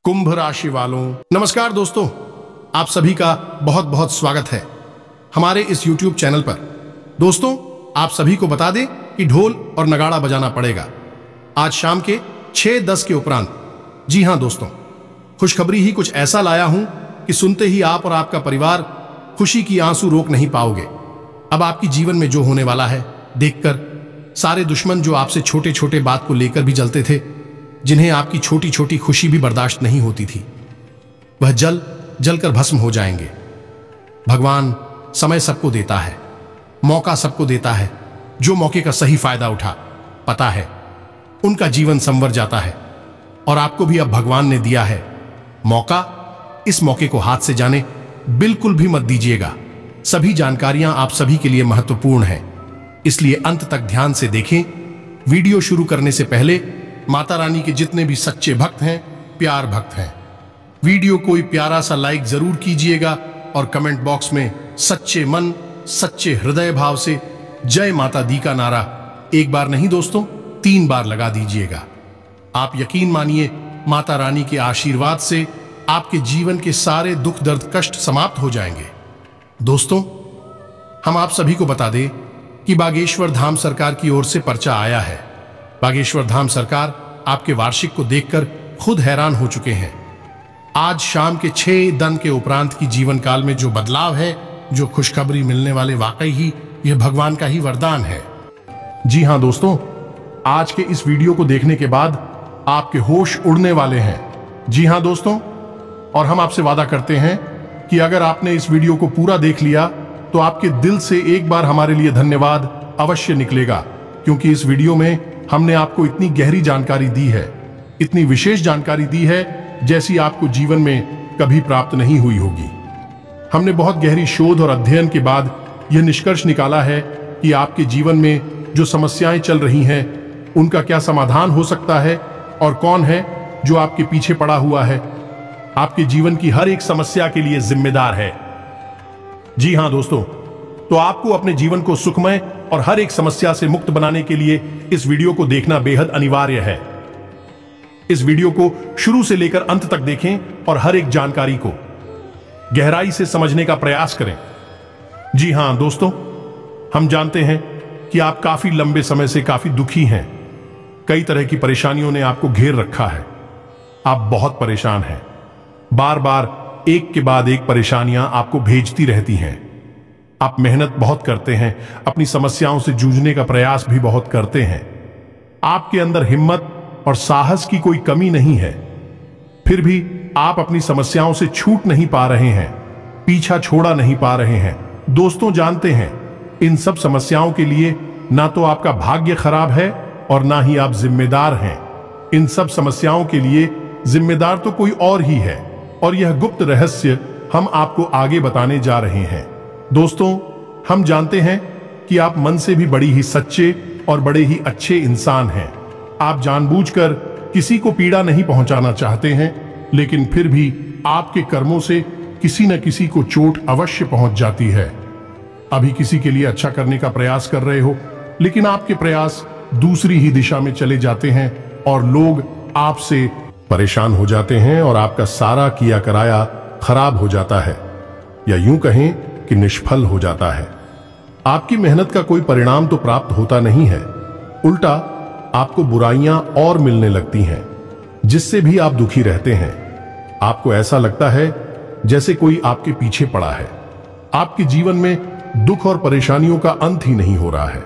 कुंभ राशि वालों, नमस्कार दोस्तों। आप सभी का बहुत बहुत स्वागत है हमारे इस YouTube चैनल पर। दोस्तों, आप सभी को बता दें कि ढोल और नगाड़ा बजाना पड़ेगा आज शाम के 6:10 के उपरांत। जी हां दोस्तों, खुशखबरी ही कुछ ऐसा लाया हूं कि सुनते ही आप और आपका परिवार खुशी की आंसू रोक नहीं पाओगे। अब आपकी जीवन में जो होने वाला है देखकर सारे दुश्मन जो आपसे छोटे छोटे बात को लेकर भी जलते थे, जिन्हें आपकी छोटी छोटी खुशी भी बर्दाश्त नहीं होती थी, वह जलकर भस्म हो जाएंगे। भगवान समय सबको देता है, मौका सबको देता है। जो मौके का सही फायदा उठा, पता है उनका जीवन संवर जाता है। और आपको भी अब भगवान ने दिया है मौका। इस मौके को हाथ से जाने बिल्कुल भी मत दीजिएगा। सभी जानकारियां आप सभी के लिए महत्वपूर्ण हैं, इसलिए अंत तक ध्यान से देखें। वीडियो शुरू करने से पहले माता रानी के जितने भी सच्चे भक्त हैं, प्यार भक्त हैं, वीडियो कोई प्यारा सा लाइक जरूर कीजिएगा और कमेंट बॉक्स में सच्चे मन सच्चे हृदय भाव से जय माता दी का नारा एक बार नहीं दोस्तों 3 बार लगा दीजिएगा। आप यकीन मानिए, माता रानी के आशीर्वाद से आपके जीवन के सारे दुख दर्द कष्ट समाप्त हो जाएंगे। दोस्तों, हम आप सभी को बता दें कि बागेश्वर धाम सरकार की ओर से पर्चा आया है। बागेश्वर धाम सरकार आपके वार्षिक को देखकर खुद हैरान हो चुके हैं। आज शाम के 6 के उपरांत की जीवन काल में जो बदलाव है, जो खुशखबरी मिलने वाले, वाकई ही यह भगवान का ही वरदान है। जी हां दोस्तों, आज के इस वीडियो को देखने के बाद आपके होश उड़ने वाले हैं। जी हां दोस्तों, और हम आपसे वादा करते हैं कि अगर आपने इस वीडियो को पूरा देख लिया तो आपके दिल से एक बार हमारे लिए धन्यवाद अवश्य निकलेगा, क्योंकि इस वीडियो में हमने आपको इतनी गहरी जानकारी दी है, इतनी विशेष जानकारी दी है जैसी आपको जीवन में कभी प्राप्त नहीं हुई होगी। हमने बहुत गहरी शोध और अध्ययन के बाद यह निष्कर्ष निकाला है कि आपके जीवन में जो समस्याएं चल रही हैं, उनका क्या समाधान हो सकता है और कौन है जो आपके पीछे पड़ा हुआ है, आपके जीवन की हर एक समस्या के लिए जिम्मेदार है। जी हां दोस्तों, तो आपको अपने जीवन को सुखमय और हर एक समस्या से मुक्त बनाने के लिए इस वीडियो को देखना बेहद अनिवार्य है। इस वीडियो को शुरू से लेकर अंत तक देखें और हर एक जानकारी को गहराई से समझने का प्रयास करें। जी हां दोस्तों, हम जानते हैं कि आप काफी लंबे समय से काफी दुखी हैं। कई तरह की परेशानियों ने आपको घेर रखा है। आप बहुत परेशान हैं। बार बार एक के बाद एक परेशानियां आपको भेजती रहती हैं। आप मेहनत बहुत करते हैं, अपनी समस्याओं से जूझने का प्रयास भी बहुत करते हैं। आपके अंदर हिम्मत और साहस की कोई कमी नहीं है, फिर भी आप अपनी समस्याओं से छूट नहीं पा रहे हैं, पीछा छोड़ा नहीं पा रहे हैं। दोस्तों, जानते हैं इन सब समस्याओं के लिए ना तो आपका भाग्य खराब है और ना ही आप जिम्मेदार हैं। इन सब समस्याओं के लिए जिम्मेदार तो कोई और ही है, और यह गुप्त रहस्य हम आपको आगे बताने जा रहे हैं। दोस्तों, हम जानते हैं कि आप मन से भी बड़ी ही सच्चे और बड़े ही अच्छे इंसान हैं। आप जानबूझकर किसी को पीड़ा नहीं पहुंचाना चाहते हैं, लेकिन फिर भी आपके कर्मों से किसी न किसी को चोट अवश्य पहुंच जाती है। अभी किसी के लिए अच्छा करने का प्रयास कर रहे हो, लेकिन आपके प्रयास दूसरी ही दिशा में चले जाते हैं और लोग आपसे परेशान हो जाते हैं और आपका सारा किया कराया खराब हो जाता है, या यूं कहें कि निष्फल हो जाता है। आपकी मेहनत का कोई परिणाम तो प्राप्त होता नहीं है, उल्टा आपको बुराइयां और मिलने लगती हैं, जिससे भी आप दुखी रहते हैं। आपको ऐसा लगता है जैसे कोई आपके पीछे पड़ा है। आपके जीवन में दुख और परेशानियों का अंत ही नहीं हो रहा है।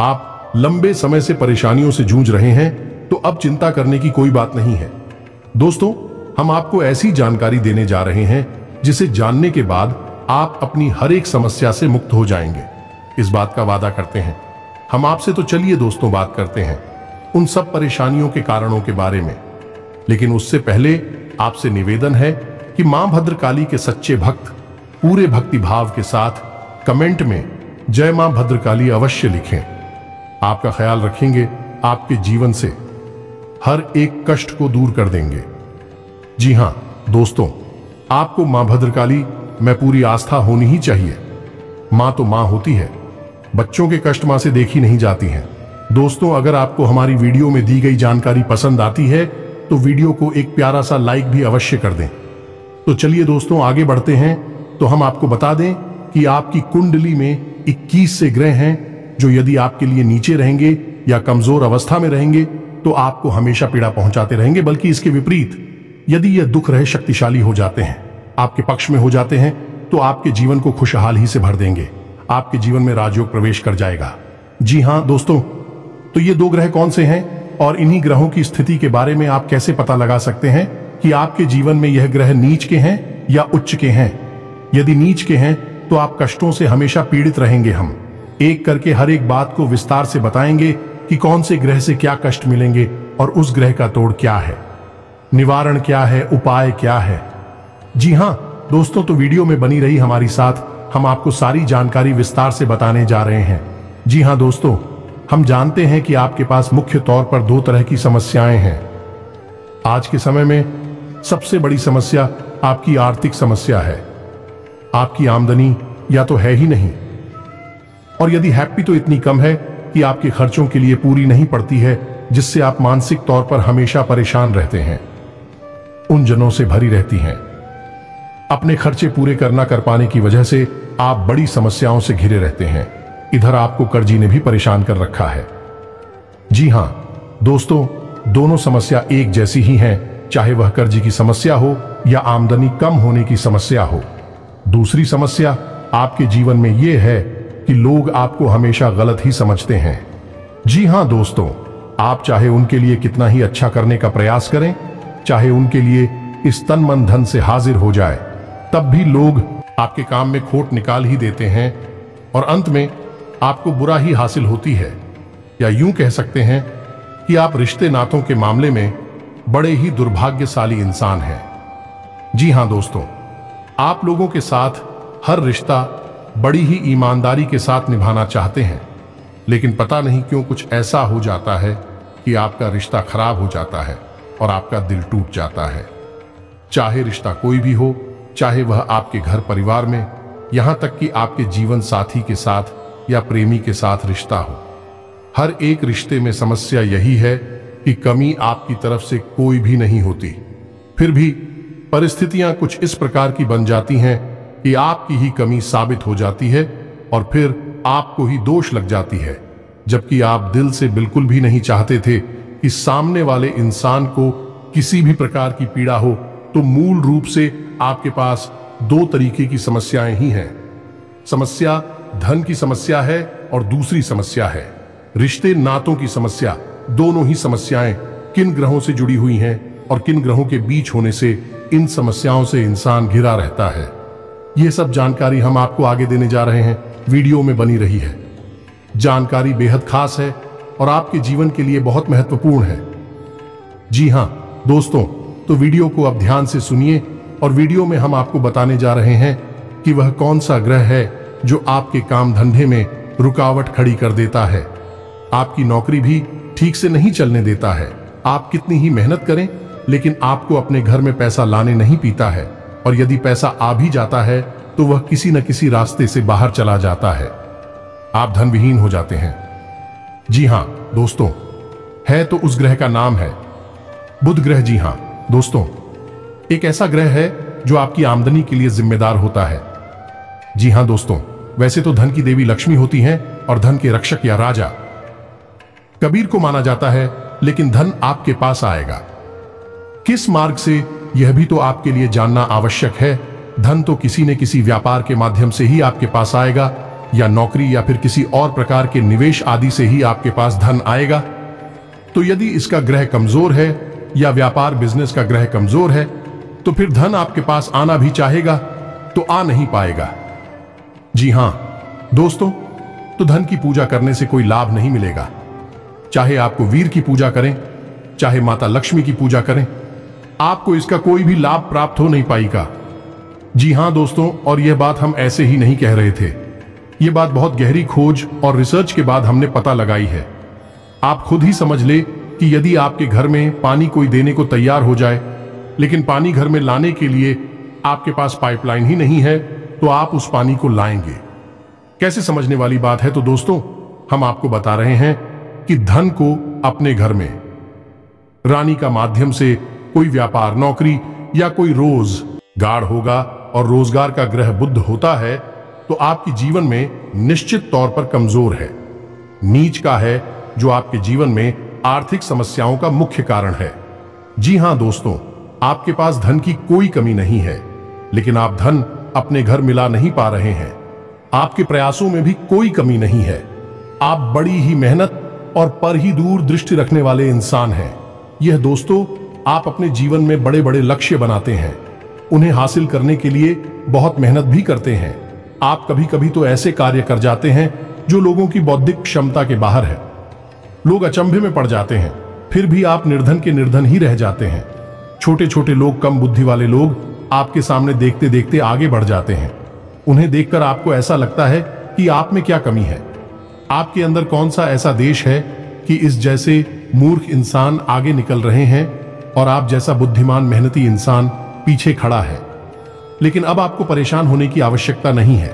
आप लंबे समय से परेशानियों से जूझ रहे हैं, तो अब चिंता करने की कोई बात नहीं है। दोस्तों, हम आपको ऐसी जानकारी देने जा रहे हैं जिसे जानने के बाद आप अपनी हर एक समस्या से मुक्त हो जाएंगे। इस बात का वादा करते हैं हम आपसे। तो चलिए दोस्तों, बात करते हैं उन सब परेशानियों के कारणों के बारे में। लेकिन उससे पहले आपसे निवेदन है कि मां भद्रकाली के सच्चे भक्त पूरे भक्ति भाव के साथ कमेंट में जय मां भद्रकाली अवश्य लिखें। आपका ख्याल रखेंगे, आपके जीवन से हर एक कष्ट को दूर कर देंगे। जी हां दोस्तों, आपको मां भद्रकाली में पूरी आस्था होनी ही चाहिए। मां तो मां होती है, बच्चों के कष्ट मां से देखी नहीं जाती हैं। दोस्तों, अगर आपको हमारी वीडियो में दी गई जानकारी पसंद आती है तो वीडियो को एक प्यारा सा लाइक भी अवश्य कर दें। तो चलिए दोस्तों आगे बढ़ते हैं। तो हम आपको बता दें कि आपकी कुंडली में 21 से ग्रह हैं जो यदि आपके लिए नीचे रहेंगे या कमजोर अवस्था में रहेंगे तो आपको हमेशा पीड़ा पहुंचाते रहेंगे, बल्कि इसके विपरीत यदि यह दुख रहे शक्तिशाली हो जाते हैं, आपके पक्ष में हो जाते हैं, तो आपके जीवन को खुशहाल ही से भर देंगे। आपके जीवन में राजयोग प्रवेश कर जाएगा। जी हां दोस्तों, तो ये 2 ग्रह कौन से हैं और इन्हीं ग्रहों की स्थिति के बारे में आप कैसे पता लगा सकते हैं कि आपके जीवन में यह ग्रह नीच के हैं या उच्च के हैं। यदि नीच के हैं तो आप कष्टों से हमेशा पीड़ित रहेंगे। हम एक करके हर एक बात को विस्तार से बताएंगे कि कौन से ग्रह से क्या कष्ट मिलेंगे और उस ग्रह का तोड़ क्या है, निवारण क्या है, उपाय क्या है। जी हां दोस्तों, तो वीडियो में बनी रही हमारी साथ, हम आपको सारी जानकारी विस्तार से बताने जा रहे हैं। जी हां दोस्तों, हम जानते हैं कि आपके पास मुख्य तौर पर 2 तरह की समस्याएं हैं। आज के समय में सबसे बड़ी समस्या आपकी आर्थिक समस्या है। आपकी आमदनी या तो है ही नहीं, और यदि हैप्पी तो इतनी कम है कि आपके खर्चों के लिए पूरी नहीं पड़ती है, जिससे आप मानसिक तौर पर हमेशा परेशान रहते हैं, उन जनों से भरी रहती हैं। अपने खर्चे पूरे करना कर पाने की वजह से आप बड़ी समस्याओं से घिरे रहते हैं। इधर आपको कर्जी ने भी परेशान कर रखा है। जी हां दोस्तों, दोनों समस्या एक जैसी ही हैं, चाहे वह कर्जी की समस्या हो या आमदनी कम होने की समस्या हो। दूसरी समस्या आपके जीवन में यह है कि लोग आपको हमेशा गलत ही समझते हैं। जी हां दोस्तों, आप चाहे उनके लिए कितना ही अच्छा करने का प्रयास करें, चाहे उनके लिए इस तन मन धन से हाजिर हो जाए, तब भी लोग आपके काम में खोट निकाल ही देते हैं और अंत में आपको बुरा ही हासिल होती है। या यूं कह सकते हैं कि आप रिश्ते नातों के मामले में बड़े ही दुर्भाग्यशाली इंसान हैं। जी हां दोस्तों, आप लोगों के साथ हर रिश्ता बड़ी ही ईमानदारी के साथ निभाना चाहते हैं, लेकिन पता नहीं क्यों कुछ ऐसा हो जाता है कि आपका रिश्ता खराब हो जाता है और आपका दिल टूट जाता है। चाहे रिश्ता कोई भी हो, चाहे वह आपके घर परिवार में, यहां तक कि आपके जीवन साथी के साथ या प्रेमी के साथ रिश्ता हो, हर एक रिश्ते में समस्या यही है कि कमी आपकी तरफ से कोई भी नहीं होती। फिर भी परिस्थितियां कुछ इस प्रकार की बन जाती हैं कि आपकी ही कमी साबित हो जाती है और फिर आपको ही दोष लग जाती है, जबकि आप दिल से बिल्कुल भी नहीं चाहते थे कि सामने वाले इंसान को किसी भी प्रकार की पीड़ा हो। तो मूल रूप से आपके पास 2 तरीके की समस्याएं ही हैं। समस्या धन की समस्या है और दूसरी समस्या है रिश्ते नातों की समस्या। दोनों ही समस्याएं किन ग्रहों से जुड़ी हुई हैं और किन ग्रहों के बीच होने से इन समस्याओं से इंसान घिरा रहता है, यह सब जानकारी हम आपको आगे देने जा रहे हैं। वीडियो में बनी रही है। जानकारी बेहद खास है और आपके जीवन के लिए बहुत महत्वपूर्ण है। जी हां दोस्तों, तो वीडियो को अब ध्यान से सुनिए और वीडियो में हम आपको बताने जा रहे हैं कि वह कौन सा ग्रह है जो आपके काम धंधे में रुकावट खड़ी कर देता है, आपकी नौकरी भी ठीक से नहीं चलने देता है। आप कितनी ही मेहनत करें लेकिन आपको अपने घर में पैसा लाने नहीं पीता है, और यदि पैसा आ भी जाता है तो वह किसी न किसी रास्ते से बाहर चला जाता है। आप धन विहीन हो जाते हैं। जी हां दोस्तों, है तो उस ग्रह का नाम है बुध ग्रह। जी हां दोस्तों, एक ऐसा ग्रह है जो आपकी आमदनी के लिए जिम्मेदार होता है। जी हां दोस्तों, वैसे तो धन की देवी लक्ष्मी होती हैं और धन के रक्षक या राजा कबीर को माना जाता है, लेकिन धन आपके पास आएगा किस मार्ग से, यह भी तो आपके लिए जानना आवश्यक है। धन तो किसी न किसी व्यापार के माध्यम से ही आपके पास आएगा, या नौकरी या फिर किसी और प्रकार के निवेश आदि से ही आपके पास धन आएगा। तो यदि इसका ग्रह कमजोर है या व्यापार बिजनेस का ग्रह कमजोर है, तो फिर धन आपके पास आना भी चाहेगा तो आ नहीं पाएगा। जी हां दोस्तों, तो धन की पूजा करने से कोई लाभ नहीं मिलेगा। चाहे आपको वीर की पूजा करें, चाहे माता लक्ष्मी की पूजा करें, आपको इसका कोई भी लाभ प्राप्त हो नहीं पाएगा। जी हां दोस्तों, और यह बात हम ऐसे ही नहीं कह रहे थे। यह बात बहुत गहरी खोज और रिसर्च के बाद हमने पता लगाई है। आप खुद ही समझ ले कि यदि आपके घर में पानी कोई देने को तैयार हो जाए, लेकिन पानी घर में लाने के लिए आपके पास पाइपलाइन ही नहीं है, तो आप उस पानी को लाएंगे कैसे? समझने वाली बात है। तो दोस्तों, हम आपको बता रहे हैं कि धन को अपने घर में रानी का माध्यम से कोई व्यापार, नौकरी या कोई रोजगार होगा और रोजगार का ग्रह बुध होता है तो आपके जीवन में निश्चित तौर पर कमजोर है। नीच का है जो आपके जीवन में आर्थिक समस्याओं का मुख्य कारण है। जी हां दोस्तों, आपके पास धन की कोई कमी नहीं है, लेकिन आप धन अपने घर मिला नहीं पा रहे हैं। आपके प्रयासों में भी कोई कमी नहीं है। आप बड़ी ही मेहनत और पर ही दूर दृष्टि रखने वाले इंसान हैं। यह दोस्तों, आप अपने जीवन में बड़े बड़े लक्ष्य बनाते हैं, उन्हें हासिल करने के लिए बहुत मेहनत भी करते हैं। आप कभी कभी तो ऐसे कार्य कर जाते हैं जो लोगों की बौद्धिक क्षमता के बाहर है। लोग अचंभे में पड़ जाते हैं, फिर भी आप निर्धन के निर्धन ही रह जाते हैं। छोटे छोटे लोग, कम बुद्धि वाले लोग आपके सामने देखते देखते आगे बढ़ जाते हैं। उन्हें देखकर आपको ऐसा लगता है कि आप में क्या कमी है, आपके अंदर कौन सा ऐसा देश है कि इस जैसे मूर्ख इंसान आगे निकल रहे हैं और आप जैसा बुद्धिमान मेहनती इंसान पीछे खड़ा है। लेकिन अब आपको परेशान होने की आवश्यकता नहीं है।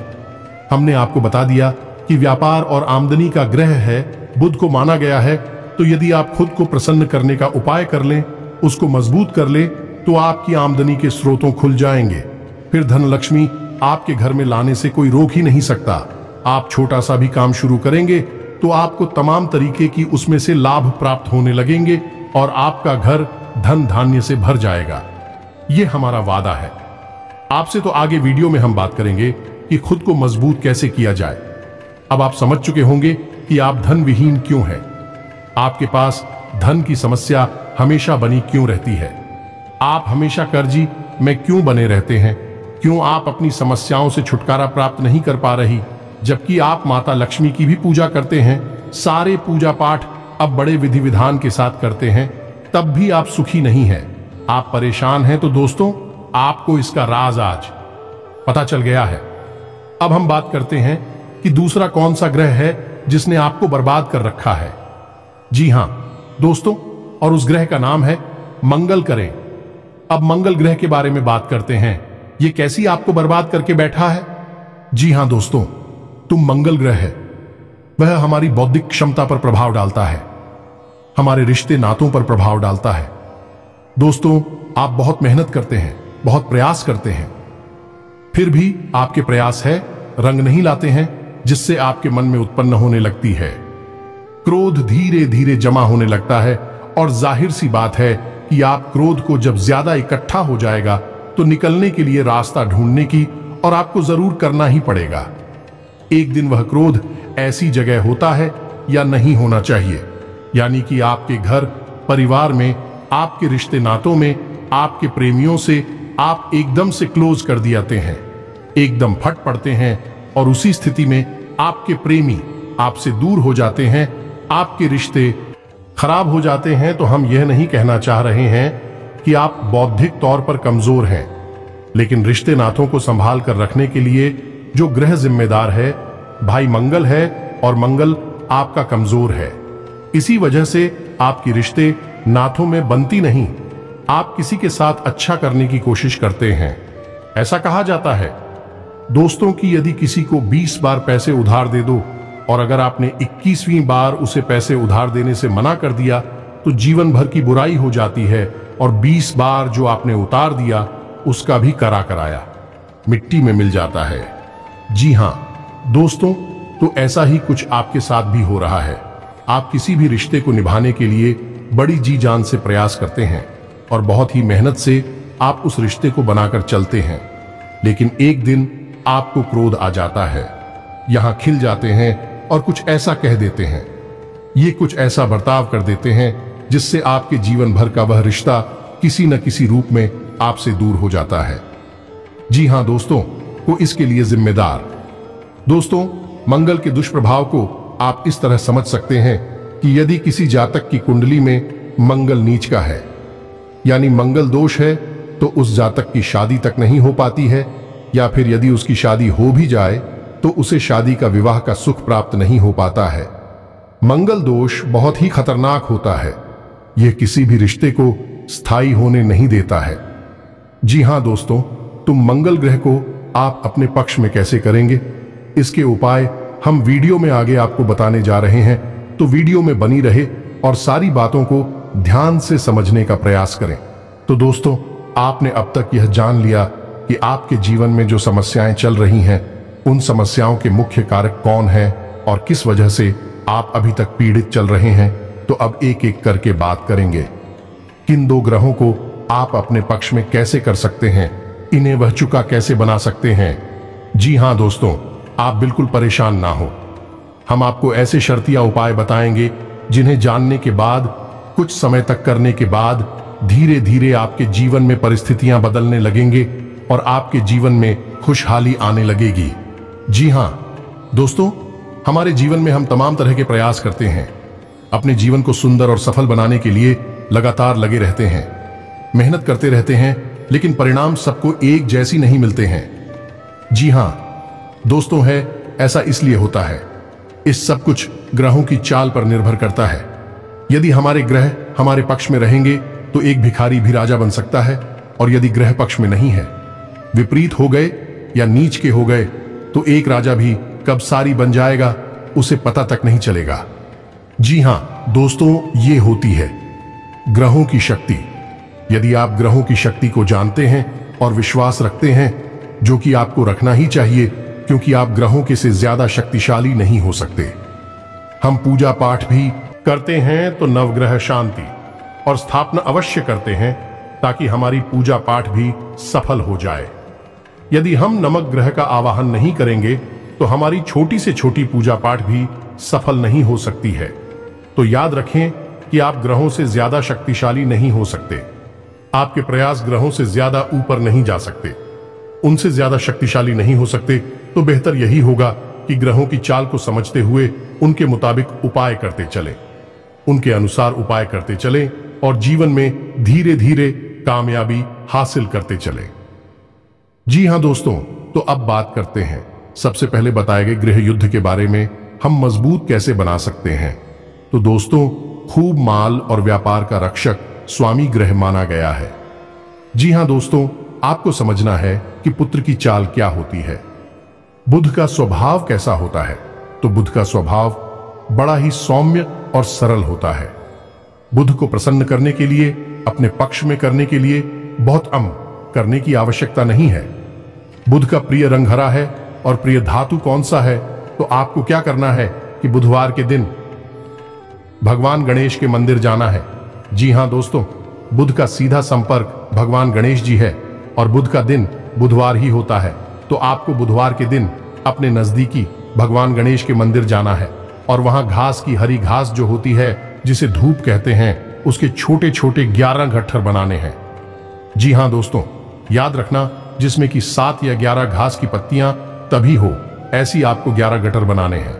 हमने आपको बता दिया कि व्यापार और आमदनी का ग्रह है, बुध को माना गया है। तो यदि आप खुद को प्रसन्न करने का उपाय कर लें, उसको मजबूत कर लें, तो आपकी आमदनी के स्रोतों खुल जाएंगे। फिर धन लक्ष्मी आपके घर में लाने से कोई रोक ही नहीं सकता। आप छोटा सा भी काम शुरू करेंगे तो आपको तमाम तरीके की उसमें से लाभ प्राप्त होने लगेंगे और आपका घर धन धान्य से भर जाएगा। यह हमारा वादा है। आपसे तो आगे वीडियो में हम बात करेंगे कि खुद को मजबूत कैसे किया जाए। अब आप समझ चुके होंगे कि आप धन विहीन क्यों हैं, आपके पास धन की समस्या हमेशा बनी क्यों रहती है, आप हमेशा कर्जी में क्यों बने रहते हैं, क्यों आप अपनी समस्याओं से छुटकारा प्राप्त नहीं कर पा रही, जबकि आप माता लक्ष्मी की भी पूजा करते हैं, सारे पूजा पाठ अब बड़े विधि विधान के साथ करते हैं, तब भी आप सुखी नहीं हैं, आप परेशान हैं। तो दोस्तों, आपको इसका राज आज पता चल गया है। अब हम बात करते हैं कि दूसरा कौन सा ग्रह है जिसने आपको बर्बाद कर रखा है। जी हां दोस्तों, और उस ग्रह का नाम है मंगल। करें अब मंगल ग्रह के बारे में बात करते हैं। यह कैसी आपको बर्बाद करके बैठा है? जी हां दोस्तों, तुम मंगल ग्रह है, वह हमारी बौद्धिक क्षमता पर प्रभाव डालता है, हमारे रिश्ते नातों पर प्रभाव डालता है। दोस्तों, आप बहुत मेहनत करते हैं, बहुत प्रयास करते हैं, फिर भी आपके प्रयास है रंग नहीं लाते हैं, जिससे आपके मन में उत्पन्न होने लगती है क्रोध। धीरे धीरे जमा होने लगता है और जाहिर सी बात है कि आप क्रोध को जब ज्यादा इकट्ठा हो जाएगा तो निकलने के लिए रास्ता ढूंढने की और आपको जरूर करना ही पड़ेगा। एक दिन वह क्रोध ऐसी जगह होता है या नहीं होना चाहिए, यानी कि आपके घर परिवार में, आपके रिश्ते नातों में, आपके प्रेमियों से आप एकदम से क्लोज कर दियाते हैं, एकदम फट पड़ते हैं और उसी स्थिति में आपके प्रेमी आपसे दूर हो जाते हैं, आपके रिश्ते खराब हो जाते हैं। तो हम यह नहीं कहना चाह रहे हैं कि आप बौद्धिक तौर पर कमजोर हैं, लेकिन रिश्ते नातों को संभाल कर रखने के लिए जो ग्रह जिम्मेदार है भाई मंगल है, और मंगल आपका कमजोर है। इसी वजह से आपकी रिश्ते नातों में बनती नहीं। आप किसी के साथ अच्छा करने की कोशिश करते हैं। ऐसा कहा जाता है दोस्तों कि यदि किसी को 20 बार पैसे उधार दे दो और अगर आपने 21वीं बार उसे पैसे उधार देने से मना कर दिया तो जीवन भर की बुराई हो जाती है और 20 बार जो आपने उतार दिया उसका भी करा कराया मिट्टी में मिल जाता है। जी हां दोस्तों, तो ऐसा ही कुछ आपके साथ भी हो रहा है। आप किसी भी रिश्ते को निभाने के लिए बड़ी जी जान से प्रयास करते हैं और बहुत ही मेहनत से आप उस रिश्ते को बनाकर चलते हैं, लेकिन एक दिन आपको क्रोध आ जाता है, यहां खिल जाते हैं और कुछ ऐसा कह देते हैं, ये कुछ ऐसा बर्ताव कर देते हैं जिससे आपके जीवन भर का वह रिश्ता किसी न किसी रूप में आपसे दूर हो जाता है। जी हां दोस्तों, को इसके लिए जिम्मेदार दोस्तों मंगल के दुष्प्रभाव को आप इस तरह समझ सकते हैं कि यदि किसी जातक की कुंडली में मंगल नीच का है, यानी मंगल दोष है, तो उस जातक की शादी तक नहीं हो पाती है, या फिर यदि उसकी शादी हो भी जाए तो उसे शादी का विवाह का सुख प्राप्त नहीं हो पाता है। मंगल दोष बहुत ही खतरनाक होता है, यह किसी भी रिश्ते को स्थायी होने नहीं देता है। जी हां दोस्तों, तुम मंगल ग्रह को आप अपने पक्ष में कैसे करेंगे, इसके उपाय हम वीडियो में आगे आपको बताने जा रहे हैं, तो वीडियो में बनी रहे और सारी बातों को ध्यान से समझने का प्रयास करें। तो दोस्तों, आपने अब तक यह जान लिया कि आपके जीवन में जो समस्याएं चल रही हैं, उन समस्याओं के मुख्य कारक कौन है और किस वजह से आप अभी तक पीड़ित चल रहे हैं। तो अब एक एक करके बात करेंगे। किन दो ग्रहों को आप अपने पक्ष में कैसे कर सकते हैं, इन्हें वह चुका कैसे बना सकते हैं। जी हां दोस्तों, आप बिल्कुल परेशान ना हो। हम आपको ऐसे शर्तिया उपाय बताएंगे जिन्हें जानने के बाद, कुछ समय तक करने के बाद धीरे धीरे आपके जीवन में परिस्थितियां बदलने लगेंगे और आपके जीवन में खुशहाली आने लगेगी। जी हां दोस्तों, हमारे जीवन में हम तमाम तरह के प्रयास करते हैं। अपने जीवन को सुंदर और सफल बनाने के लिए लगातार लगे रहते हैं, मेहनत करते रहते हैं, लेकिन परिणाम सबको एक जैसी नहीं मिलते हैं। जी हां दोस्तों, ऐसा इसलिए होता है। इस सब कुछ ग्रहों की चाल पर निर्भर करता है। यदि हमारे ग्रह हमारे पक्ष में रहेंगे तो एक भिखारी भी राजा बन सकता है, और यदि ग्रह पक्ष में नहीं है, विपरीत हो गए या नीच के हो गए, तो एक राजा भी कब सारी बन जाएगा उसे पता तक नहीं चलेगा। जी हां दोस्तों, ये होती है ग्रहों की शक्ति। यदि आप ग्रहों की शक्ति को जानते हैं और विश्वास रखते हैं, जो कि आपको रखना ही चाहिए, क्योंकि आप ग्रहों के से ज्यादा शक्तिशाली नहीं हो सकते। हम पूजा पाठ भी करते हैं तो नवग्रह शांति और स्थापना अवश्य करते हैं, ताकि हमारी पूजा पाठ भी सफल हो जाए। यदि हम नमक ग्रह का आवाहन नहीं करेंगे तो हमारी छोटी से छोटी पूजा पाठ भी सफल नहीं हो सकती है। तो याद रखें कि आप ग्रहों से ज्यादा शक्तिशाली नहीं हो सकते। आपके प्रयास ग्रहों से ज्यादा ऊपर नहीं जा सकते, उनसे ज्यादा शक्तिशाली नहीं हो सकते। तो बेहतर यही होगा कि ग्रहों की चाल को समझते हुए उनके मुताबिक उपाय करते चलें, उनके अनुसार उपाय करते चलें और जीवन में धीरे धीरे कामयाबी हासिल करते चलें। जी हां दोस्तों, तो अब बात करते हैं सबसे पहले बताए गए गृह युद्ध के बारे में। हम मजबूत कैसे बना सकते हैं। तो दोस्तों, खूब माल और व्यापार का रक्षक स्वामी ग्रह माना गया है। जी हां दोस्तों, आपको समझना है कि पुत्र की चाल क्या होती है। बुध का स्वभाव कैसा होता है। तो बुध का स्वभाव बड़ा ही सौम्य और सरल होता है। बुध को प्रसन्न करने के लिए, अपने पक्ष में करने के लिए बहुत करने की आवश्यकता नहीं है। बुध का प्रिय रंग हरा है और प्रिय धातु कौन सा है। तो आपको क्या करना है कि बुधवार के दिन भगवान गणेश के मंदिर जाना है। जी हां दोस्तों, बुध का सीधा संपर्क भगवान गणेश जी है और बुध का दिन बुधवार ही होता है। तो आपको बुधवार के दिन अपने नजदीकी भगवान गणेश के मंदिर जाना है और वहां घास की, हरी घास जो होती है, जिसे धूप कहते हैं, उसके छोटे छोटे 11 गट्ठर बनाने हैं। जी हां दोस्तों, याद रखना, जिसमें कि 7 या 11 घास की पत्तियां तभी हो, ऐसी आपको 11 गट्ठर बनाने हैं।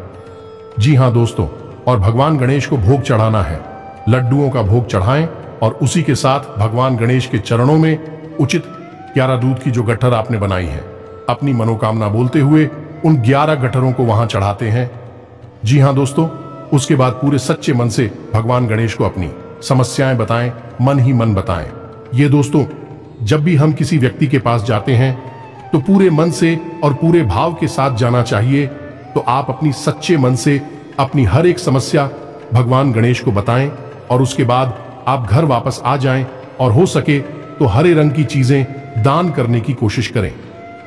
जी हां दोस्तों, और भगवान गणेश को भोग चढ़ाना है। लड्डुओं का भोग चढ़ाएं और उसी के साथ भगवान गणेश के चरणों में उचित 11 दूध की जो गट्ठर आपने बनाई है, अपनी मनोकामना बोलते हुए उन 11 गट्ठरों को वहां चढ़ाते हैं। जी हां दोस्तों, उसके बाद पूरे सच्चे मन से भगवान गणेश को अपनी समस्याएं बताएं, मन ही मन बताएं। ये दोस्तों, जब भी हम किसी व्यक्ति के पास जाते हैं तो पूरे मन से और पूरे भाव के साथ जाना चाहिए। तो आप अपनी सच्चे मन से अपनी हर एक समस्या भगवान गणेश को बताएं और उसके बाद आप घर वापस आ जाएं और हो सके तो हरे रंग की चीजें दान करने की कोशिश करें।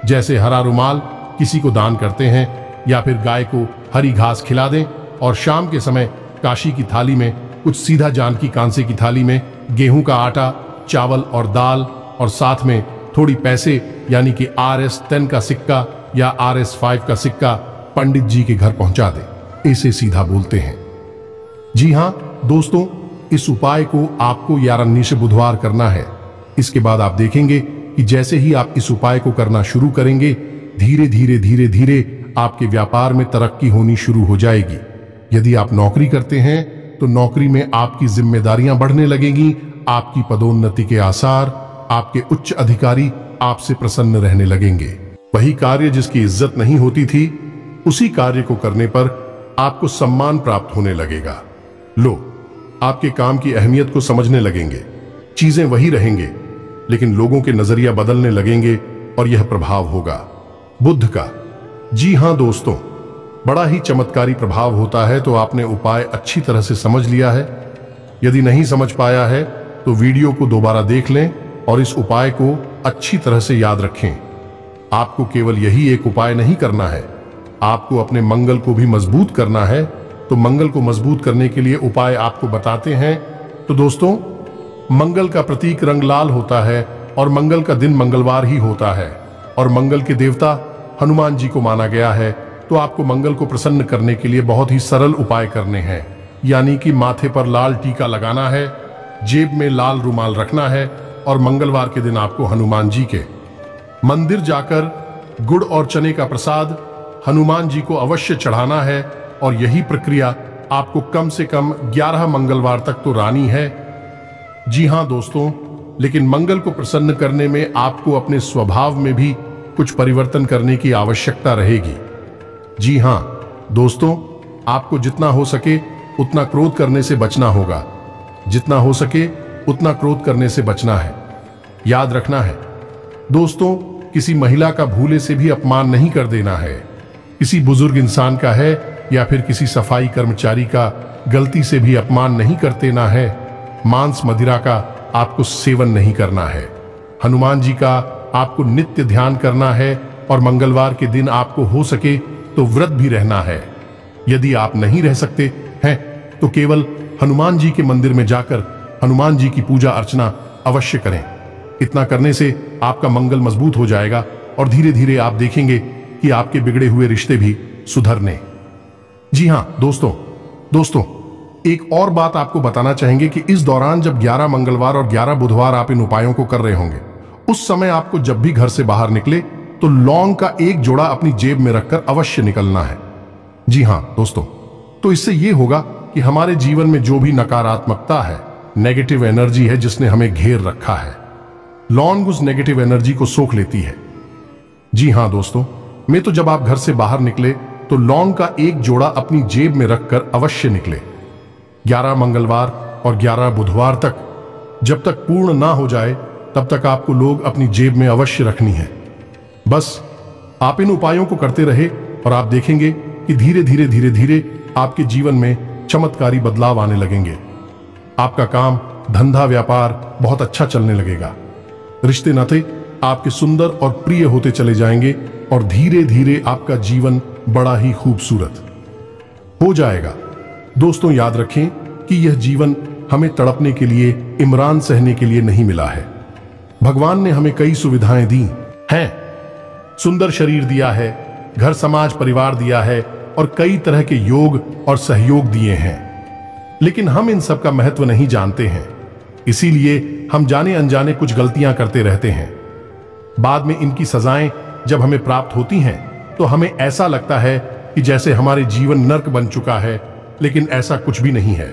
जैसे हरा रुमाल किसी को दान करते हैं, या फिर गाय को हरी घास खिला दें और शाम के समय काशी की थाली में कुछ सीधा जानकी कांसे की थाली में गेहूं का आटा, चावल और दाल और साथ में थोड़ी पैसे यानी कि RS10 का सिक्का या RS5 का सिक्का पंडित जी के घर पहुंचा दें। इसे सीधा बोलते हैं। जी हां दोस्तों, इस उपाय को आपको 11 से बुधवार करना है। इसके बाद आप देखेंगे कि जैसे ही आप इस उपाय को करना शुरू करेंगे, धीरे धीरे धीरे धीरे आपके व्यापार में तरक्की होनी शुरू हो जाएगी। यदि आप नौकरी करते हैं तो नौकरी में आपकी जिम्मेदारियां बढ़ने लगेंगी, आपकी पदोन्नति के आसार, आपके उच्च अधिकारी आपसे प्रसन्न रहने लगेंगे। वही कार्य जिसकी इज्जत नहीं होती थी, उसी कार्य को करने पर आपको सम्मान प्राप्त होने लगेगा। लो, आपके काम की अहमियत को समझने लगेंगे। चीजें वही रहेंगे, लेकिन लोगों के नजरिया बदलने लगेंगे और यह प्रभाव होगा बुध का। जी हां दोस्तों, बड़ा ही चमत्कारी प्रभाव होता है। तो आपने उपाय अच्छी तरह से समझ लिया है। यदि नहीं समझ पाया है तो वीडियो को दोबारा देख लें और इस उपाय को अच्छी तरह से याद रखें। आपको केवल यही एक उपाय नहीं करना है, आपको अपने मंगल को भी मजबूत करना है। तो मंगल को मजबूत करने के लिए उपाय आपको बताते हैं। तो दोस्तों, मंगल का प्रतीक रंग लाल होता है और मंगल का दिन मंगलवार ही होता है और मंगल के देवता हनुमान जी को माना गया है। तो आपको मंगल को प्रसन्न करने के लिए बहुत ही सरल उपाय करने हैं, यानी कि माथे पर लाल टीका लगाना है, जेब में लाल रुमाल रखना है और मंगलवार के दिन आपको हनुमान जी के मंदिर जाकर गुड़ और चने का प्रसाद हनुमान जी को अवश्य चढ़ाना है। और यही प्रक्रिया आपको कम से कम 11 मंगलवार तक तो रानी है। जी हां दोस्तों, लेकिन मंगल को प्रसन्न करने में आपको अपने स्वभाव में भी कुछ परिवर्तन करने की आवश्यकता रहेगी। जी हां दोस्तों, आपको जितना हो सके उतना क्रोध करने से बचना होगा, जितना हो सके उतना क्रोध करने से बचना है। याद रखना है दोस्तों, किसी महिला का भूले से भी अपमान नहीं कर देना है, किसी बुजुर्ग इंसान का है या फिर किसी सफाई कर्मचारी का गलती से भी अपमान नहीं कर देना है। मांस मदिरा का आपको सेवन नहीं करना है। हनुमान जी का आपको नित्य ध्यान करना है और मंगलवार के दिन आपको हो सके तो व्रत भी रहना है। यदि आप नहीं रह सकते हैं तो केवल हनुमान जी के मंदिर में जाकर हनुमान जी की पूजा अर्चना अवश्य करें। इतना करने से आपका मंगल मजबूत हो जाएगा और धीरे धीरे आप देखेंगे कि आपके बिगड़े हुए रिश्ते भी सुधरने। जी हां दोस्तों, एक और बात आपको बताना चाहेंगे कि इस दौरान जब 11 मंगलवार और 11 बुधवार आप इन उपायों को कर रहे होंगे, उस समय आपको जब भी घर से बाहर निकले तो लौंग का एक जोड़ा अपनी जेब में रखकर अवश्य निकलना है। जी हां दोस्तों, तो इससे यह होगा कि हमारे जीवन में जो भी नकारात्मकता है, नेगेटिव एनर्जी है जिसने हमें घेर रखा है, लौंग उस नेगेटिव एनर्जी को सोख लेती है। जी हां दोस्तों, मैं तो जब आप घर से बाहर निकले तो लौंग का एक जोड़ा अपनी जेब में रखकर अवश्य निकले। 11 मंगलवार और 11 बुधवार तक जब तक पूर्ण ना हो जाए तब तक आपको लोग अपनी जेब में अवश्य रखनी है। बस आप इन उपायों को करते रहे और आप देखेंगे कि धीरे धीरे आपके जीवन में चमत्कारी बदलाव आने लगेंगे। आपका काम धंधा व्यापार बहुत अच्छा चलने लगेगा, रिश्ते नाते आपके सुंदर और प्रिय होते चले जाएंगे और धीरे धीरे आपका जीवन बड़ा ही खूबसूरत हो जाएगा। दोस्तों, याद रखें कि यह जीवन हमें तड़पने के लिए, इमरान सहने के लिए नहीं मिला है। भगवान ने हमें कई सुविधाएं दी हैं, सुंदर शरीर दिया है, घर समाज परिवार दिया है और कई तरह के योग और सहयोग दिए हैं, लेकिन हम इन सब का महत्व नहीं जानते हैं। इसीलिए हम जाने अनजाने कुछ गलतियां करते रहते हैं। बाद में इनकी सजाएं जब हमें प्राप्त होती हैं तो हमें ऐसा लगता है कि जैसे हमारे जीवन नर्क बन चुका है, लेकिन ऐसा कुछ भी नहीं है।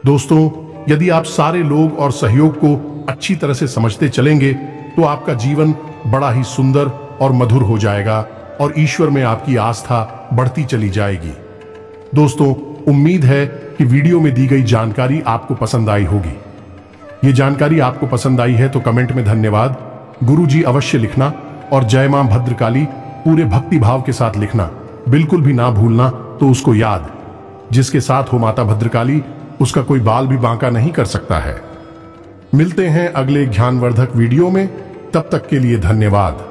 दोस्तों, यदि आप सारे लोग और सहयोग को अच्छी तरह से समझते चलेंगे तो आपका जीवन बड़ा ही सुंदर और मधुर हो जाएगा और ईश्वर में आपकी आस्था बढ़ती चली जाएगी। दोस्तों, उम्मीद है कि वीडियो में दी गई जानकारी आपको पसंद आई होगी। ये जानकारी आपको पसंद आई है तो कमेंट में धन्यवाद गुरुजी अवश्य लिखना और जय मां भद्रकाली पूरे भक्ति भाव के साथ लिखना। बिल्कुल भी ना भूलना तो उसको याद, जिसके साथ हो माता भद्रकाली उसका कोई बाल भी बांका नहीं कर सकता है। मिलते हैं अगले ज्ञानवर्धक वीडियो में, तब तक के लिए धन्यवाद।